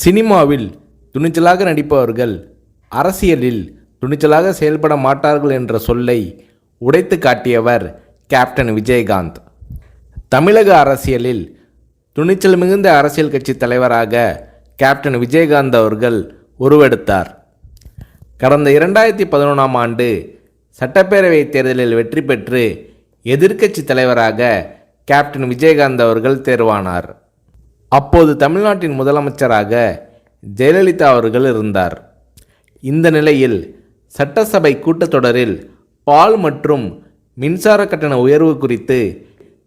சினிமாவில் துணிச்சலாக நடிப்பவர்கள் அரசியலில் துணிச்சலாக செயல்பட மாட்டார்கள் என்ற சொல்லை உடைத்து காட்டியவர் கேப்டன் விஜயகாந்த். தமிழக அரசியலில் துணிச்சல் மிகுந்த அரசியல் கட்சி தலைவராக கேப்டன் விஜயகாந்த் அவர்கள் உருவெடுத்தார். கடந்த 2011ஆம் ஆண்டு சட்டப்பேரவை தேர்தலில் வெற்றி பெற்று எதிர்க்கட்சி தலைவராக கேப்டன் விஜயகாந்த் அவர்கள் தேர்வானார். அப்போது தமிழ்நாட்டின் முதலமைச்சராக ஜெயலலிதா அவர்கள் இருந்தார். இந்த நிலையில் சட்டசபை கூட்டத்தொடரில் பால் மற்றும் மின்சார கட்டண உயர்வு குறித்து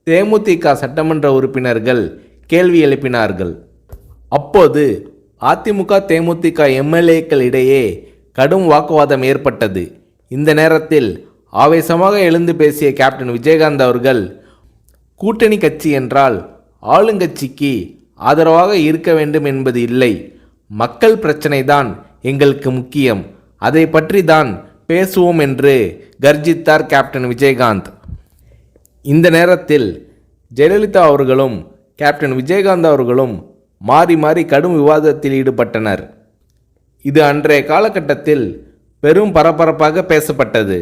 தேமுதிக சட்டமன்ற உறுப்பினர்கள் கேள்வி எழுப்பினார்கள். அப்போது அதிமுக தேமுதிக எம்எல்ஏக்கள் இடையே கடும் வாக்குவாதம் ஏற்பட்டது. இந்த நேரத்தில் ஆவேசமாக எழுந்து பேசிய கேப்டன் விஜயகாந்த் அவர்கள், கூட்டணி கட்சி என்றால் ஆளுங்கட்சிக்கு ஆதரவாக இருக்க வேண்டும் என்பது இல்லை, மக்கள் பிரச்சனை தான் எங்களுக்கு முக்கியம், அதை பற்றி தான் பேசுவோம் என்று கர்ஜித்தார் கேப்டன் விஜயகாந்த். இந்த நேரத்தில் ஜெயலலிதா அவர்களும் கேப்டன் விஜயகாந்த் அவர்களும் மாறி மாறி கடும் விவாதத்தில் ஈடுபட்டனர். இது அன்றைய காலகட்டத்தில் பெரும் பரபரப்பாக பேசப்பட்டது.